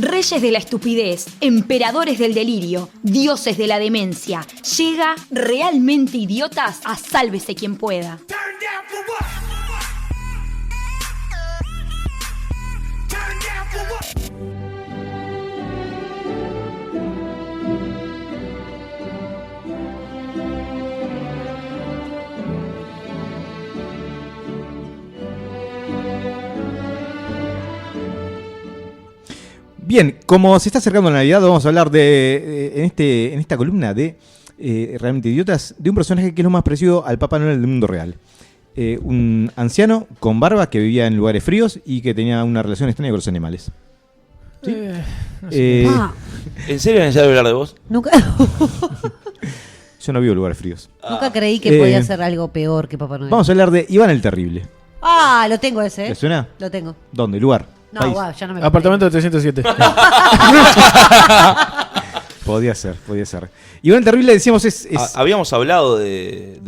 Reyes de la estupidez, emperadores del delirio, dioses de la demencia. Llega Realmente Idiotas a Sálvese quien pueda. Bien, como se está acercando la Navidad, vamos a hablar en esta columna de Realmente Idiotas, de un personaje que es lo más parecido al Papá Noel del mundo real. Un anciano con barba que vivía en lugares fríos y que tenía una relación extraña con los animales. ¿Sí? No sé. ¿En serio es necesario hablar de vos? Nunca, Yo no vivo en lugares fríos. nunca creí que podía ser algo peor que Papá Noel. Vamos a hablar de Iván el Terrible. Ah, lo tengo ese, ¿Le suena? Lo tengo. ¿Dónde? ¿Lugar? No, ¿País? guau, ya no me Apartamento de 307. Podía ser. Iván el Terrible, decíamos, es... ¿Habíamos hablado de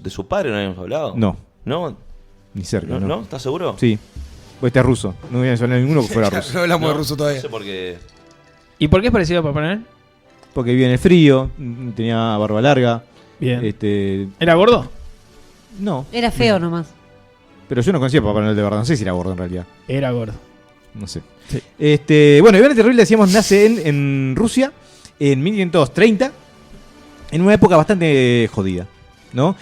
su padre? ¿No habíamos hablado? No, ¿No? ni cerca. ¿No? ¿No? ¿No? ¿Estás seguro? Sí. Pues este es ruso. No voy a mencionar ninguno que fuera ruso. No hablamos No, de ruso No todavía. sé por qué. ¿Y por qué es parecido a Papá Noel? Porque vivía en el frío, tenía barba larga. Bien. ¿Era gordo? No, Era feo nomás. pero yo no conocía a Papá Noel de verdad. No sé si era gordo en realidad. Era gordo. No sé. Sí. Bueno, Iván el Terrible, decíamos, nace en Rusia en 1530, en una época bastante jodida, ¿no?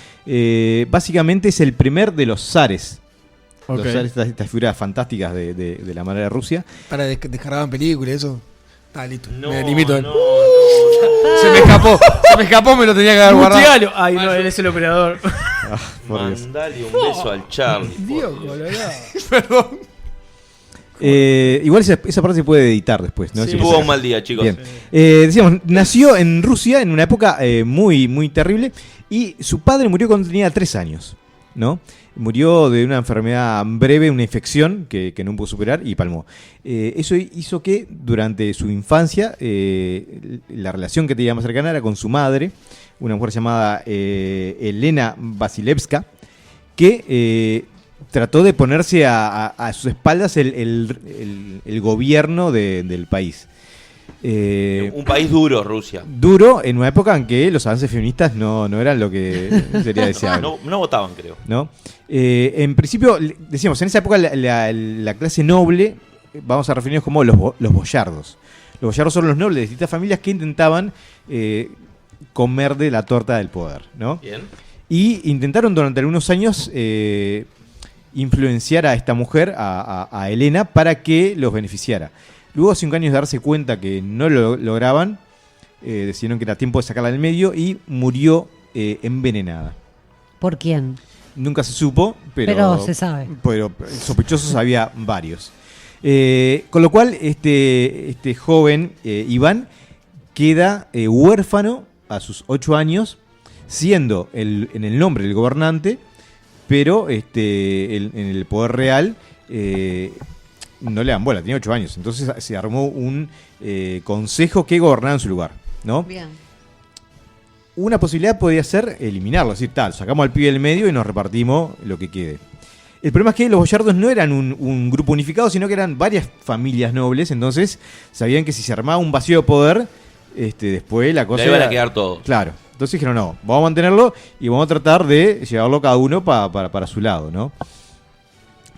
Básicamente es el primer de los zares. Ok. Los zares, estas figuras fantásticas de la madre de Rusia. Para descargaban películas y eso. Está listo. No, Me limito. no. Se me escapó, me lo tenía que haber guardado. Mutealo. Ay, no, él es el operador. Por Dios. Mandale un beso al Charlie. Dios, por Dios. colorado. Perdón. Igual esa parte se puede editar después, ¿no? Sí. Si Tuvo pasa- un mal día, chicos. Bien. Decíamos, nació en Rusia en una época muy, muy terrible y su padre murió cuando tenía 3 años, ¿no? Murió de una enfermedad breve, una infección que no pudo superar y palmó. Eso hizo que durante su infancia la relación que tenía más cercana era con su madre, una mujer llamada Elena Vasilevska, que trató de ponerse a sus espaldas el gobierno del país. Un país duro, Rusia. Duro en una época en que los avances feministas no eran lo que sería deseable. No votaban, creo. ¿No? En principio, decíamos, en esa época la clase noble, vamos a referirnos como los boyardos. Los boyardos son los nobles de distintas familias que intentaban comer de la torta del poder, ¿no? Bien. Y intentaron durante algunos años influenciar a esta mujer, a Elena, para que los beneficiara. Luego, 5 años de darse cuenta que no lo lograban, decidieron que era tiempo de sacarla del medio y murió envenenada. ¿Por quién? Nunca se supo, Pero se sabe. Pero sospechosos había varios. Con lo cual, este joven, Iván, queda huérfano a sus 8 años, siendo en el nombre del gobernante, pero en el poder real no le dan bola, tenía 8 años. Entonces se armó un consejo que gobernaba en su lugar, ¿no? Bien. Una posibilidad podría ser eliminarlo, es decir, sacamos al pibe del medio y nos repartimos lo que quede. El problema es que los boyardos no eran un grupo unificado, sino que eran varias familias nobles, entonces sabían que si se armaba un vacío de poder, después la cosa Le iban a era- quedar todos. Claro. Entonces dijeron, no, vamos a mantenerlo y vamos a tratar de llevarlo cada uno para su lado, ¿no?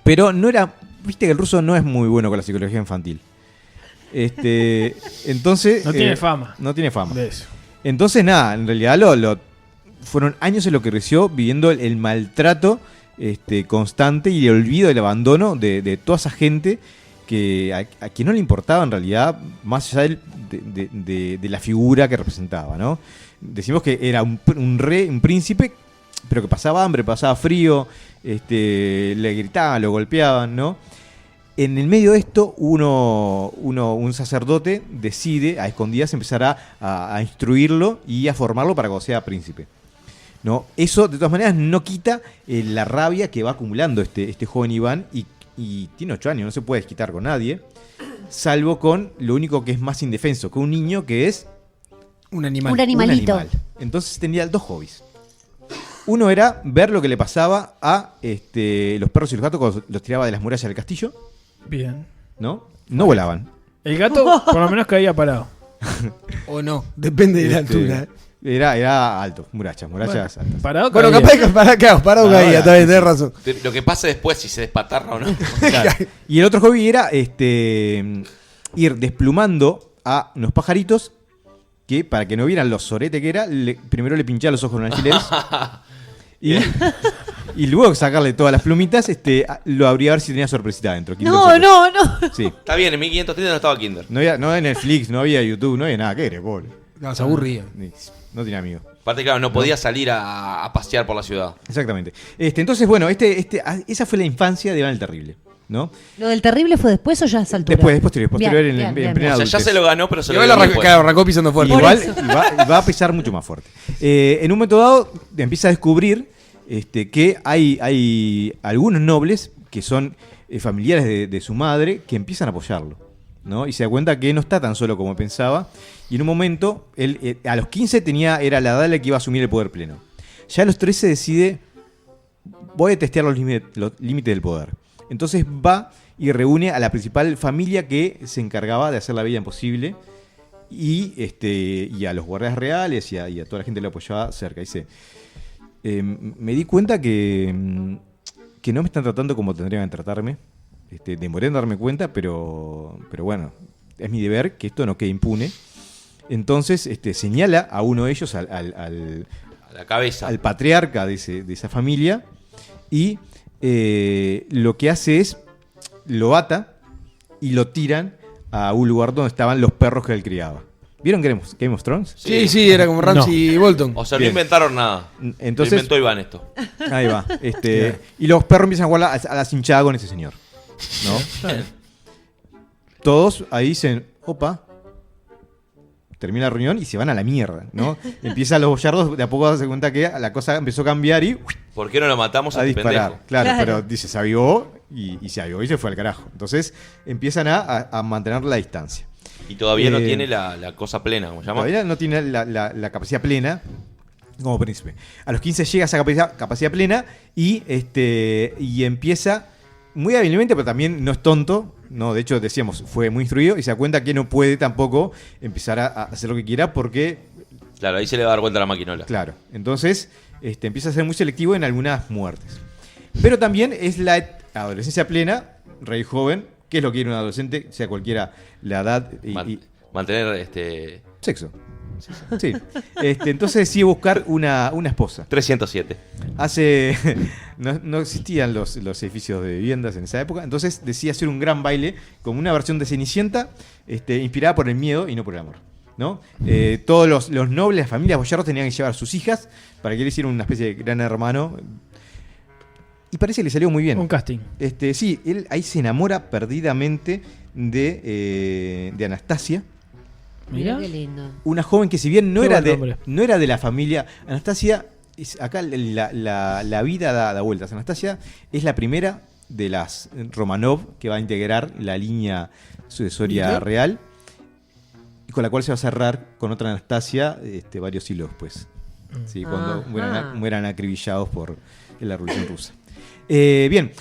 Pero no era... Viste que el ruso no es muy bueno con la psicología infantil. Entonces... No tiene fama. No tiene fama. De eso. Entonces, nada, en realidad fueron años en lo que creció viviendo el maltrato constante y el olvido, el abandono de toda esa gente que a quien no le importaba en realidad, más allá de la figura que representaba, ¿no? Decimos que era un rey, un príncipe, pero que pasaba hambre, pasaba frío, le gritaban, lo golpeaban, ¿no? En el medio de esto, un sacerdote decide a escondidas empezar a instruirlo y a formarlo para que sea príncipe, ¿no? Eso, de todas maneras, no quita la rabia que va acumulando este joven Iván y tiene 8 años, no se puede desquitar con nadie, salvo con lo único que es más indefenso que un niño, que es Un animal. Un animalito. un animal. Entonces tenía 2 hobbies. Uno era ver lo que le pasaba a los perros y los gatos cuando los tiraba de las murallas del castillo, Bien. ¿no? No volaban. El gato por lo menos caía parado. O no, depende de la altura. Era alto, murachas altas. Parado Bueno, caía. capaz que parado Ah, caía, ahora, está bien, sí, tenés razón. Lo que pasa después, si se despatarra o no. Claro. Y el otro hobby era ir desplumando a unos pajaritos que, para que no vieran lo sorete que era, primero le pinchaba los ojos con alfileres. Y luego sacarle todas las plumitas, lo abría a ver si tenía sorpresita adentro. No. Sí. Está bien, en 1530 no estaba Kinder. No había Netflix, no había YouTube, no había nada. ¿Qué eres, pobre? No, se aburría. No tenía amigos. Aparte, claro, no podía salir a pasear por la ciudad. Exactamente. Entonces, bueno, esa fue la infancia de Iván el Terrible, ¿no? ¿Lo del terrible fue después o ya a esa altura? Después, posterior Bien, en bien. plena O sea, ya adultez. se lo ganó, pero se lo Igual ganó después. arrancó pisando Y fuerte. igual y va a pesar mucho más fuerte. En un momento dado empieza a descubrir que hay algunos nobles que son familiares de su madre que empiezan a apoyarlo, ¿no? Y se da cuenta que no está tan solo como pensaba. Y en un momento, él a los 15 era la edad en la que iba a asumir el poder pleno. Ya a los 13 decide, voy a testear los límites del poder. Entonces va y reúne a la principal familia que se encargaba de hacer la vida imposible y a los guardias reales y a toda la gente que lo apoyaba cerca. Dice, me di cuenta que no me están tratando como tendrían que tratarme. Demoré en darme cuenta, pero bueno, es mi deber que esto no quede impune. Entonces señala a uno de ellos, a la cabeza. al patriarca de esa familia, y lo que hace es lo ata y lo tiran a un lugar donde estaban los perros que él criaba. ¿Vieron Game of Thrones? Sí, era como Ramsay y Bolton. O sea, Bien. no inventaron nada. Entonces, Lo inventó Iván esto. ahí va. Y los perros empiezan a jugar a la cinchada con ese señor, ¿no? Todos ahí dicen, opa. Termina la reunión y se van a la mierda, ¿no? Empiezan los boyardos de a poco a darse cuenta que la cosa empezó a cambiar y ¿Por qué no lo matamos a a este disparar. pendejo? Claro, Claro. pero dice, se avivó y se avivó y se fue al carajo. Entonces empiezan a mantener la distancia. Y todavía no Eh, tiene la cosa plena, como se llama. Todavía no tiene la capacidad plena como príncipe. A los 15 llega a esa capacidad plena y empieza muy hábilmente, pero también no es tonto. No, de hecho, decíamos, fue muy instruido y se da cuenta que no puede tampoco empezar a hacer lo que quiera porque, Claro, ahí se le va a dar vuelta a la maquinola. claro, entonces empieza a ser muy selectivo en algunas muertes. Pero también es la adolescencia plena, rey joven, que es lo que quiere un adolescente, sea cualquiera la edad y Mantener sexo. Sí. Entonces decide buscar una esposa. 307. No existían los edificios de viviendas en esa época, entonces decide hacer un gran baile como una versión de Cenicienta, inspirada por el miedo y no por el amor, ¿no? Todos los nobles, las familias boyardos tenían que llevar a sus hijas para que él hiciera una especie de gran hermano. Y parece que le salió muy bien. Un casting. Sí, él ahí se enamora perdidamente de Anastasia. Mira Mira. qué lindo. Una joven que si bien no Qué era buen nombre. no era de la familia. Anastasia, acá la vida da vueltas. Anastasia es la primera de las Romanov que va a integrar la línea sucesoria real y con la cual se va a cerrar con otra Anastasia varios siglos después. Sí, cuando mueran acribillados por la Revolución Rusa. Bien,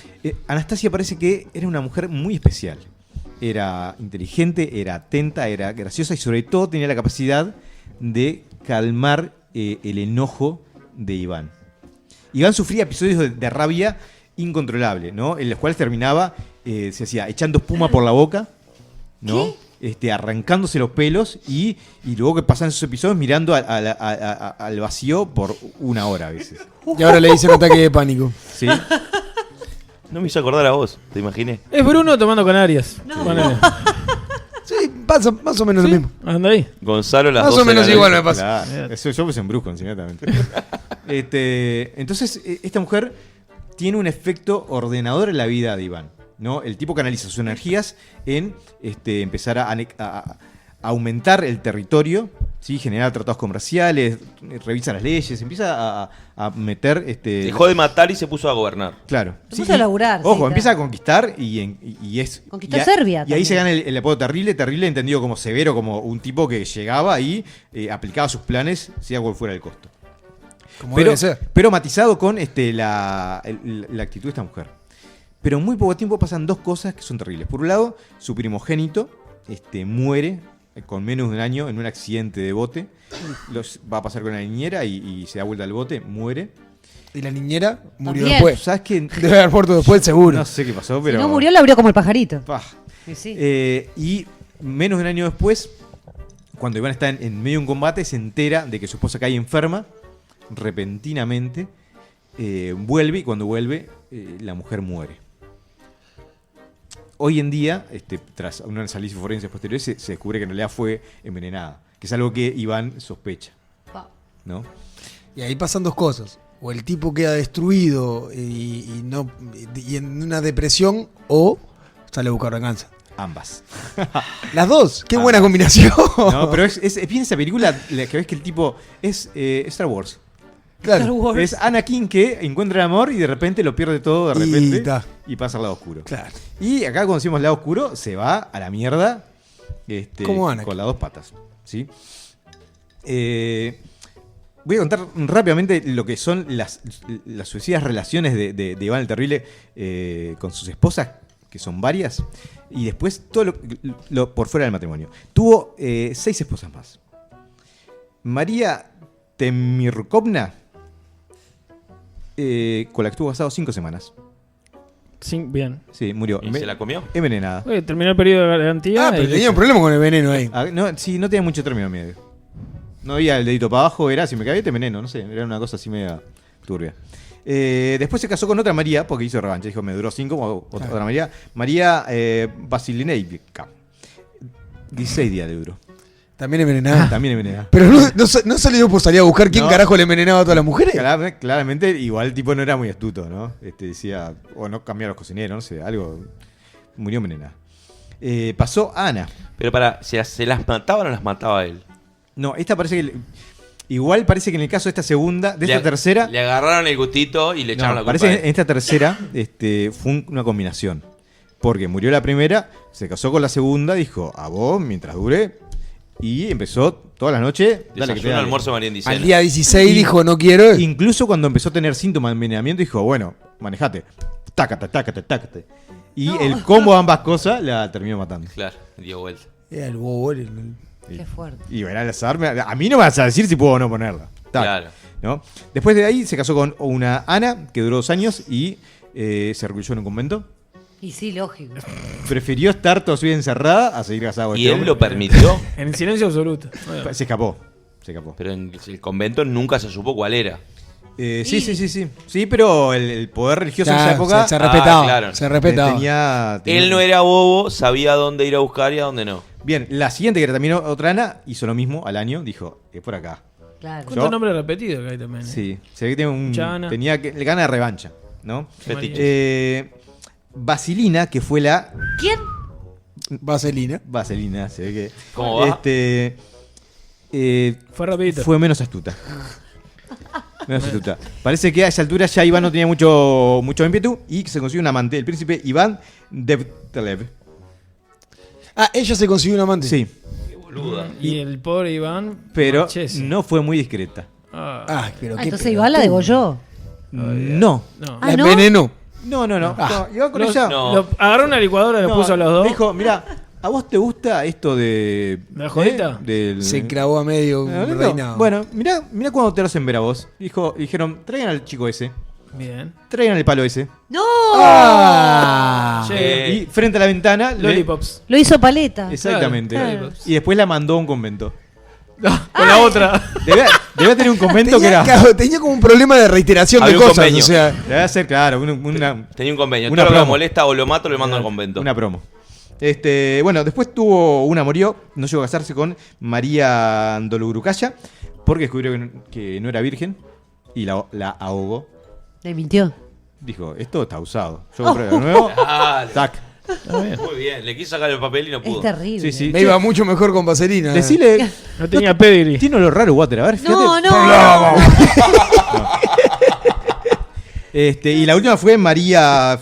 Anastasia parece que era una mujer muy especial. Era inteligente, era atenta, era graciosa y sobre todo tenía la capacidad de calmar el enojo de Iván. Iván sufría episodios de rabia incontrolable, ¿no? En los cuales terminaba, se hacía echando espuma por la boca, ¿no? Arrancándose los pelos y luego que pasaban esos episodios mirando al vacío por una hora a veces. Y ahora le dicen ataque de pánico. ¿Sí? No me hizo acordar a vos, te imaginé. Es Bruno tomando Canarias. Ponele. Sí, pasa más o menos lo mismo. Anda ahí. Gonzalo las Más o 12 de la menos noche. igual me pasa. Claro, eso yo puse en brusco, inmediatamente. Entonces, esta mujer tiene un efecto ordenador en la vida de Iván, ¿no? El tipo canaliza sus energías en empezar a aumentar el territorio, ¿sí? Generar tratados comerciales, revisa las leyes, empieza a meter... Dejó de matar y se puso a gobernar. Claro. Se puso a laburar, Ojo, sí, empieza claro. a conquistar y es... Conquistó y a- Serbia Y ahí también. se gana el apodo terrible entendido como severo, como un tipo que llegaba y aplicaba sus planes, sea cual fuera el costo. Como Pero, debe ser. pero matizado con la actitud de esta mujer. Pero en muy poco tiempo pasan dos cosas que son terribles. Por un lado, su primogénito, muere con menos de un año en un accidente de bote. Va a pasar con la niñera y se da vuelta al bote, muere. Y la niñera murió También. después. ¿Sabes qué? Debe haber muerto después, seguro. No sé qué pasó, Si pero... no murió, la abrió como el pajarito. Pah. Sí, sí. Y menos de un año después, cuando Iván está en medio de un combate, se entera de que su esposa cae enferma repentinamente. Vuelve y cuando vuelve, la mujer muere. Hoy en día, tras un análisis forense posterior, se descubre que en realidad fue envenenada, que es algo que Iván sospecha, ¿no? Y ahí pasan dos cosas. O el tipo queda destruido y en una depresión, o sale a buscar venganza. Ambas. Las dos, qué buena combinación. No, pero es bien esa película la que ves que el tipo es Star Wars. Claro. Star Wars. Es Anakin que encuentra el amor y de repente lo pierde todo de Y repente ta. y pasa al lado oscuro. Claro. Y acá cuando decimos lado oscuro se va a la mierda Como Anakin. con las dos patas. ¿Sí? Voy a contar rápidamente lo que son las suicidas relaciones de Iván el Terrible con sus esposas, que son varias, y después todo lo por fuera del matrimonio. Tuvo 6 esposas más. María Temirkovna, con la que estuvo casado 5 semanas. Bien. Sí, murió. ¿Y se la comió? Envenenada. Oye, terminó el periodo de garantía. Pero y tenía un problema con el veneno ahí. No, sí, no tenía mucho término medio. No había el dedito para abajo, era si me caía te enveneno, no sé, era una cosa así media turbia. Después se casó con otra María, porque hizo revancha, dijo, me duró 5, otra María. María Vasilinevska. 16 días le duró. También envenenada. También envenenada. Pero no salió por salir a buscar quién No. carajo le envenenaba a todas las mujeres. Claramente, igual el tipo no era muy astuto, ¿no? Decía, o no cambiar a los cocineros, no sé, algo. Murió envenenada. Pasó Ana. Pero ¿se las mataba o no las mataba él? No, esta parece que. Igual parece que en el caso de esta segunda, de esta tercera. Le agarraron el gustito y le echaron la culpa. Parece a que él. en esta tercera fue una combinación. Porque murió la primera, se casó con la segunda, dijo, a vos, mientras dure. Y empezó todas las noches. Desayuno, almuerzo, merienda y cena. Al día 16 dijo, no quiero. Incluso cuando empezó a tener síntomas de envenenamiento, dijo, bueno, manejate. Tácate. Y el combo de ambas cosas la terminó matando. Claro, dio vuelta. Era el bobo. Qué fuerte. Y verá al azar, a mí no me vas a decir si puedo o no ponerla. Tac, Claro. ¿no? Después de ahí se casó con una Ana, que duró 2 años y se recluyó en un convento. Y sí, lógico. Prefirió estar toda su vida encerrada a seguir casado con ¿Y este él hombre. lo permitió? En silencio absoluto. Se escapó. Pero en el convento nunca se supo cuál era. Sí. Sí, pero el poder religioso en Ya, esa época se respetaba. claro. Se respetaba. tenía- Él no era bobo, sabía dónde ir a buscar y a dónde no. Bien, la siguiente que era también otra Ana hizo lo mismo al año, dijo, es por acá. Claro. Yo- ¿Cuántos nombres repetidos que hay también? Sí, se ve que Chana. tenía gana de revancha, ¿no? Fetiche. Vasilina, que fue la ¿Quién? Vaselina. Vaselina, se ve que ¿Cómo va? Fue rapidito. fue menos astuta. Parece que a esa altura ya Iván no tenía mucho ímpetu y se consiguió un amante, el príncipe Iván Devtelev. Ah, ella se consiguió un amante. Sí, Qué boluda. Y el pobre Iván. pero Marchesi. no fue muy discreta. Ah, pero qué Entonces Iván la degolló. No. No. Ah, La ¿no? envenenó. No. Iván con Los- ella. no. Lo agarró una licuadora y los No, puso a los dos. Dijo, mira, ¿a vos te gusta esto de. ¿De la jodita? Se clavó a medio No. reinado. Bueno, mira cuando te lo hacen ver a vos. Dijeron, traigan al chico ese. Bien. Traigan el palo ese. ¡No! Ah. Che, Y frente a la ventana. Lollipops. Lo hizo paleta. Exactamente. Claro. Y después la mandó a un convento. Con la otra. Debía tener un convento que era. Claro, tenía como un problema de reiteración Había de un cosas. convenio. O sea, Debe ser, claro, una Tenía un convenio. Una Todo lo que promo. lo molesta o lo mato lo mando al convento. Una promo. Bueno, después tuvo una, murió, no llegó a casarse con María Dolugrucaya, porque descubrió que no era virgen y la ahogó. Le mintió. Dijo, esto está usado. Yo compré de nuevo. Ah, Tac. muy bien. Le quiso sacar el papel y no Es pudo. terrible. Sí, sí. me iba mucho mejor con vaselina. Decile. No tenía pedigree. Tiene lo raro, Water. A ver, fíjate. No. Y la última fue María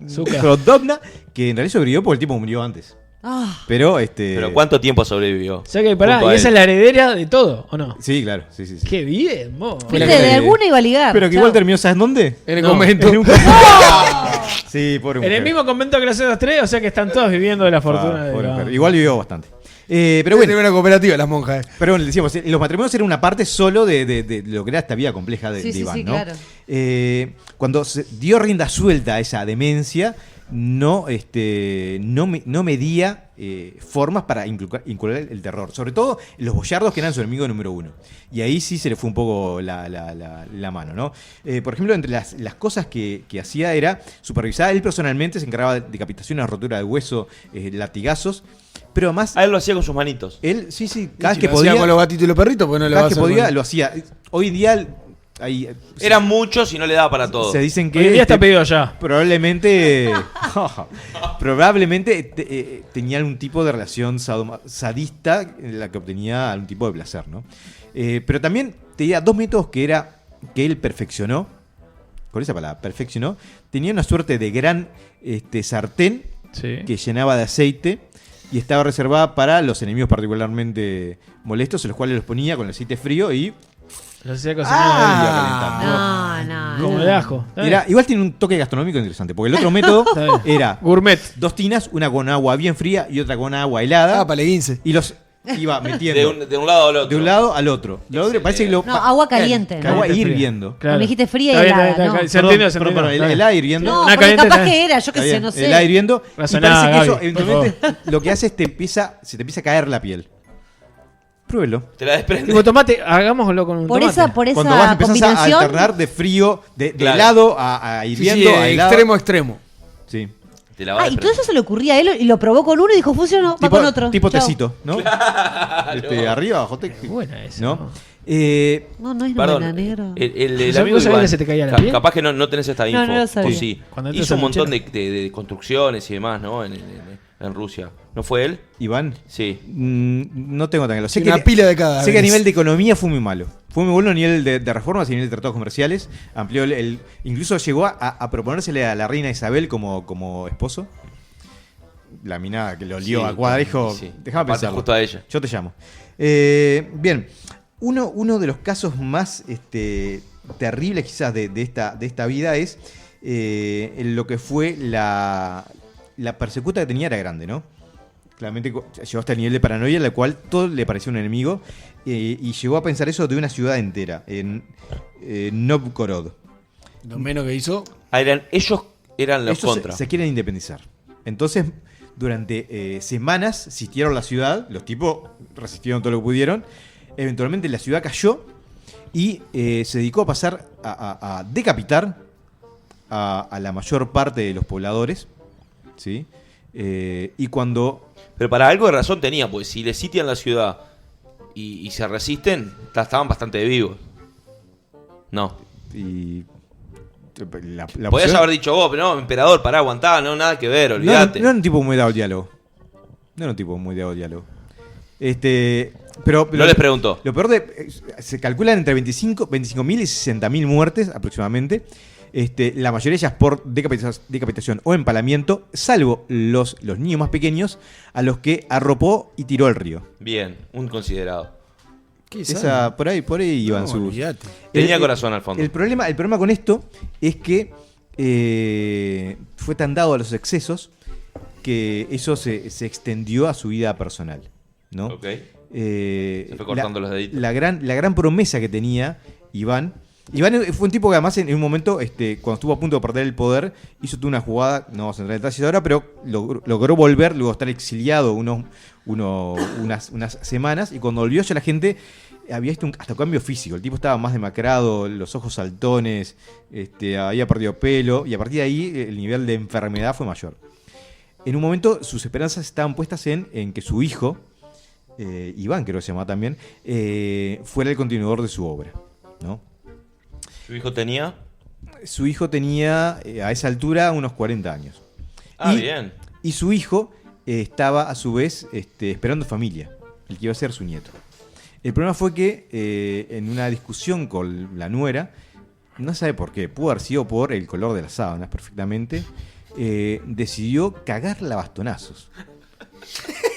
Zucca. Fedorovna, que en realidad sobrevivió porque el tipo murió antes. Ah, Pero, Pero ¿cuánto tiempo sobrevivió? O sea que pará, Junto a ¿y esa él. es la heredera de todo, o no? Sí, claro, sí. Qué bien, vos. Fue la viste, que de le- alguna iba a ligar. Pero que chao. igual terminó, ¿sabes dónde? En el No, convento. En un Sí, pobre En mujer. el mismo convento que los otros tres, o sea que están todos viviendo de la fortuna de Pobre la- mujer. Igual vivió bastante. Pero Pero bueno, una cooperativa las monjas. Pero bueno, decíamos, los matrimonios eran una parte solo de lo que era esta vida compleja de, Sí, de sí, Iván, sí, ¿no? claro. Cuando se dio rienda suelta a esa demencia, no medía formas para inculcar el terror. Sobre todo los boyardos, que eran su enemigo número uno. Y ahí sí se le fue un poco la mano, ¿no? Por ejemplo, entre las cosas que hacía era supervisar, él personalmente se encargaba de decapitaciones, rotura de hueso, latigazos. Pero además, A él lo hacía con sus manitos. él, sí, cada vez Si que lo hacía podía, con los gatitos y los perritos, pues no lo va cada a vez que hacer podía con- lo hacía. Hoy en día hay, Eran muchos y no le daba para todo. se dicen que Hoy en día está pedido ya. probablemente tenía algún tipo de relación sadista en la que obtenía algún tipo de placer, ¿no? Pero también tenía dos métodos que él perfeccionó. Con esa palabra, perfeccionó. Tenía una suerte de gran sartén Sí. que llenaba de aceite y estaba reservada para los enemigos particularmente molestos, en los cuales los ponía con el aceite frío y Lo hacía cocinar No, no. como no. de ajo. ¿Está bien? igual tiene un toque gastronómico interesante, porque el otro método Está bien. era Gourmet. dos tinas, una con agua bien fría y otra con agua helada, Ah, paleguince. y los iba metiendo De un lado al otro. de un lado al otro. Lo otro parece que lo No, agua caliente, que ¿no? agua Caliente, fría. hirviendo. Claro. Me dijiste fría y Está bien, helada, está bien, ¿no? está bien. Se entendió, se entendió. Perdón, Está bien. helada hirviendo. No, Una porque caliente capaz está- que era, yo qué Está sé, bien, no sé. helada hirviendo. Y Razonada, parece que eso Gaby, eventualmente lo que hace es se te empieza a caer la piel. Pruébelo. Te la desprende. Tipo tomate, hagámoslo con un Por tomate. esa Cuando vas empezás a combinación. alternar de frío, de Claro. helado a Sí, hirviendo, sí, a helado. extremo a extremo. Sí. Te la va a Y todo desprender. eso se le ocurría a él y lo probó con uno y dijo, funcionó, va con otro. Tipo Chao. tecito, ¿no? Arriba, abajo, Buena esa. ¿no? No es Perdón, buena, negro. el ¿Sabés amigo que Iván, se te caía la piel? capaz que no tenés esta info. No lo sabía. o sí. Cuando entras Hizo un al montón lanchero. de construcciones y demás, ¿no? En Rusia. ¿No fue él? Iván, Sí. no tengo tan claro. Sé Una que, pila de cada sé que a vez. nivel de economía fue muy malo. Fue muy bueno a nivel de reformas y a nivel de tratados comerciales. Amplió incluso llegó a proponérsele a la reina Isabel como esposo. La mina que lo lió Sí, a cuadra dijo, sí. déjame Aparte, pensar. justo a ella. Yo te llamo. Bien, uno de los casos más terribles quizás de esta vida es lo que fue la persecuta que tenía era grande, ¿no? Claramente llegó hasta el nivel de paranoia en la cual todo le parecía un enemigo y llegó a pensar eso de una ciudad entera, en Novgorod. Lo menos que hizo. Ellos eran los Ellos contra. se quieren independizar. Entonces, durante semanas sitiaron la ciudad, los tipos resistieron todo lo que pudieron, eventualmente la ciudad cayó y se dedicó a pasar a decapitar a la mayor parte de los pobladores, ¿sí? Y cuando... Pero para algo de razón tenía, pues si le sitian la ciudad y se resisten, estaban bastante vivos. No. y la Podías opción- haber dicho vos, pero no, emperador, pará, aguantá, no, nada que ver, no, olvídate. no era un tipo muy dado al diálogo. No era un tipo muy dado al diálogo. Pero No les preguntó. Lo peor se calculan entre 25.000 y 60.000 muertes aproximadamente. La mayoría de ellas por decapitación o empalamiento, salvo los niños más pequeños a los que arropó y tiró al río. Bien, un considerado. ¿Qué Por ahí iban sus. olvídate. Tenía corazón al fondo. El problema con esto es que fue tan dado a los excesos que eso se extendió a su vida personal, ¿no? Ok. Se fue cortando los deditos. La gran promesa que tenía Iván fue un tipo que además en un momento, cuando estuvo a punto de perder el poder, hizo toda una jugada, no vamos a entrar en detalles ahora, pero logró volver, luego de estar exiliado unas semanas, y cuando volvió ya la gente había visto hasta cambio físico. El tipo estaba más demacrado, los ojos saltones, había perdido pelo, y a partir de ahí el nivel de enfermedad fue mayor. En un momento sus esperanzas estaban puestas en que su hijo, Iván creo que se llamaba también, fuera el continuador de su obra, ¿no? ¿Su hijo tenía? Su hijo tenía a esa altura unos 40 años. Bien. Y su hijo estaba a su vez esperando familia, el que iba a ser su nieto. El problema fue que en una discusión con la nuera, no sabe por qué, pudo haber sido por el color de las sábanas perfectamente, decidió cagarla a bastonazos.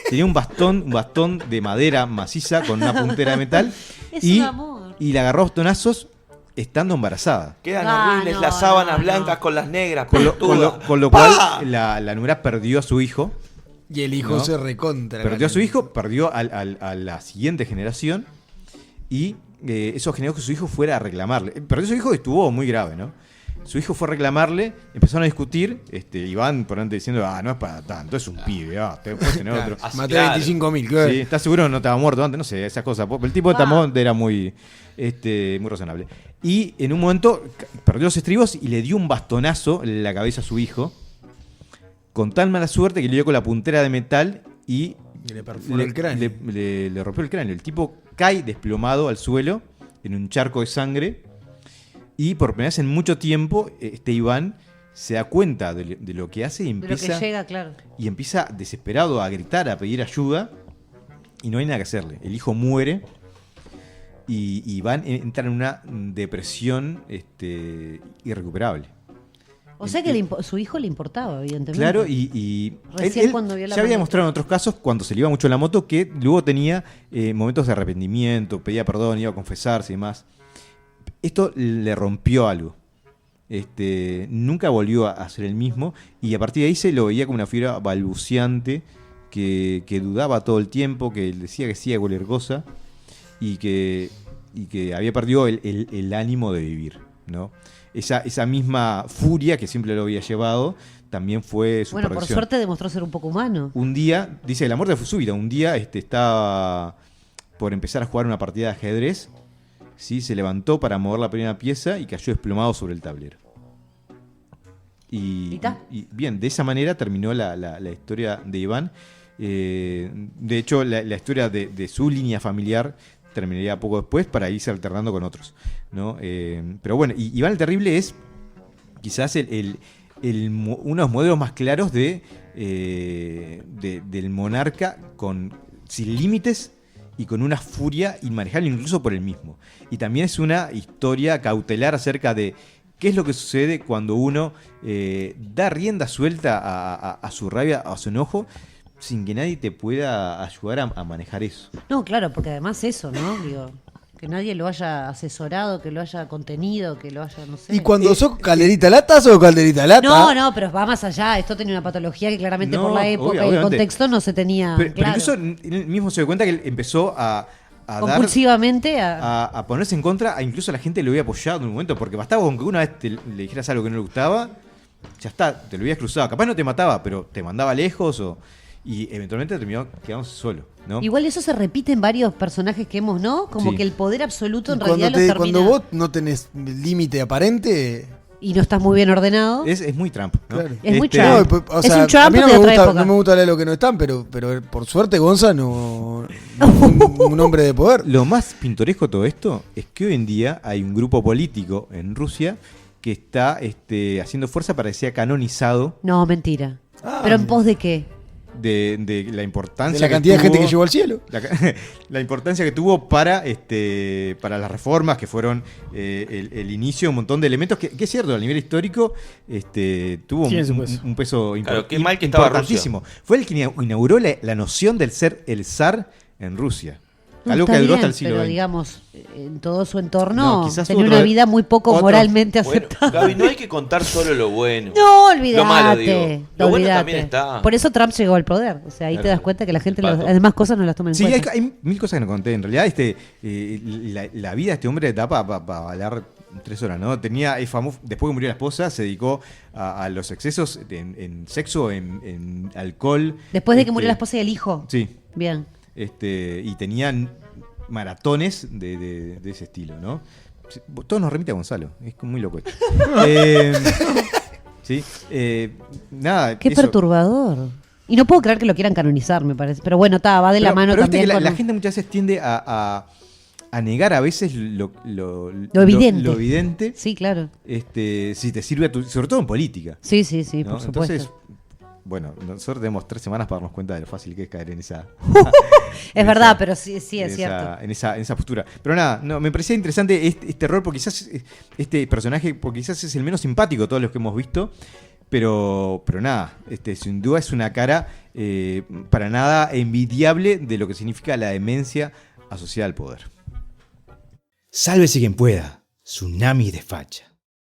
Tenía un bastón de madera maciza con una puntera de metal. Es y, un amor. y la agarró a bastonazos estando embarazada. Quedan Ah, horribles no, las sábanas no, blancas no. con las negras. Con lo pelotudas. cual la nuera perdió a su hijo. Y el hijo ¿No? se recontra. Perdió a su hijo, perdió a la siguiente generación. Y eso generó que su hijo fuera a reclamarle. Perdió a su hijo y estuvo muy grave, ¿no? Su hijo fue a reclamarle, empezaron a discutir. Iván por antes diciendo, no es para tanto, es un pibe, te puedes tener otro. Así, Maté claro. 25.000, claro. Sí, ¿estás seguro que no estaba muerto antes? No sé, esas cosas. El tipo de Tamón era muy razonable. Y en un momento perdió los estribos y le dio un bastonazo en la cabeza a su hijo. Con tan mala suerte que le dio con la puntera de metal y Y le perforó el cráneo. le rompió el cráneo. El tipo cae desplomado al suelo en un charco de sangre. Y por primera vez en mucho tiempo, Iván se da cuenta de lo que hace y De lo empieza, que llega, claro. y empieza desesperado a gritar, a pedir ayuda. Y no hay nada que hacerle. El hijo muere. Y Iván entra en una depresión irrecuperable. O sea que su hijo le importaba, evidentemente. Claro, y Recién cuando vio la ya había mano. demostrado en otros casos, cuando se le iba mucho la moto, que luego tenía momentos de arrepentimiento, pedía perdón, iba a confesarse y demás. Esto le rompió algo. Nunca volvió a ser el mismo y a partir de ahí se lo veía como una figura balbuceante que dudaba todo el tiempo, que decía que sí a cualquier cosa y que había perdido el ánimo de vivir, ¿no? Esa misma furia que siempre lo había llevado también fue su Bueno, por perdición. suerte demostró ser un poco humano. Un día, dice que la muerte fue súbita. Un día estaba por empezar a jugar una partida de ajedrez. ¿Sí? Se levantó para mover la primera pieza y cayó desplomado sobre el tablero. Y bien, de esa manera terminó la historia de Iván. De hecho, la historia de su línea familiar terminaría poco después para irse alternando con otros, ¿no? Pero bueno, Iván el Terrible es quizás uno de los modelos más claros del monarca sin límites y con una furia inmanejable incluso por él mismo. Y también es una historia cautelar acerca de qué es lo que sucede cuando uno da rienda suelta a su rabia, a su enojo, sin que nadie te pueda ayudar a manejar eso. No, claro, porque además eso, ¿no? Digo, que nadie lo haya asesorado, que lo haya contenido, que lo haya, no sé. Y cuando sos calderita lata, sos calderita lata. No, pero va más allá. Esto tenía una patología que claramente No, por la época y el obviamente. contexto no se tenía Pero claro. incluso él mismo se dio cuenta que él empezó a Compulsivamente a ponerse en contra, incluso la gente lo había apoyado en un momento, porque bastaba con que una vez le dijeras algo que no le gustaba, ya está, te lo habías cruzado. Capaz no te mataba, pero te mandaba lejos y eventualmente terminó quedándose solo, ¿no? Igual eso se repite en varios personajes que hemos, ¿no? Como Sí. que el poder absoluto en Cuando, realidad los termina. cuando vos no tenés límite aparente. Y no estás muy bien ordenado. Es muy Trump, ¿no? Claro. Es muy No, Trump. o Es sea, un Trump a mí no de me, otra gusta, época. no me gusta leer lo que no están, pero por suerte Gonza no un hombre de poder. Lo más pintoresco de todo esto es que hoy en día hay un grupo político en Rusia que está haciendo fuerza para que sea canonizado No, mentira. ¿Pero en pos de qué? de la importancia De la que cantidad de gente tuvo- que llegó al cielo. la importancia que tuvo para las reformas que fueron el inicio de un montón de elementos que es cierto, a nivel histórico tuvo Tiene su peso. un peso Claro, qué mal que estaba importantísimo. Fue el que inauguró la noción del ser el zar en Rusia. No, Algo que está duró hasta bien, el siglo pero XX. digamos, en todo su entorno No, quizás tenía otro- una vida muy poco otro- moralmente Bueno, aceptable. Gaby, no hay que contar solo lo bueno. No, olvídate. Lo malo, digo. Lo bueno olvídate. también está. Por eso Trump llegó al poder. O sea, ahí te das cuenta que la gente Pato. las demás cosas no las toma en Sí, cuenta. hay mil cosas que no conté. En realidad, la vida de este hombre da para hablar 3 horas, ¿no? Es famoso, después que murió la esposa, se dedicó a los excesos en sexo, en alcohol. Después de que murió la esposa y el hijo. Sí. Bien. Y tenían maratones de ese estilo, ¿no? Todo nos remite a Gonzalo. Es muy loco esto. Sí. Nada. Qué eso. perturbador. Y no puedo creer que lo quieran canonizar, me parece. Pero bueno, va de la mano pero viste también. que con la gente muchas veces tiende a negar a veces lo evidente. Lo evidente. Sí, claro. Si te sirve sobre todo en política. Sí, ¿no? por supuesto. Entonces, bueno, nosotros tenemos 3 semanas para darnos cuenta de lo fácil que es caer en esa. Es verdad, pero sí es cierto. En esa postura. Pero nada, me parecía interesante este rol, porque quizás este personaje, porque quizás es el menos simpático de todos los que hemos visto, Pero nada, sin duda es una cara para nada envidiable de lo que significa la demencia asociada al poder. Sálvese quien pueda. Tsunami de facha.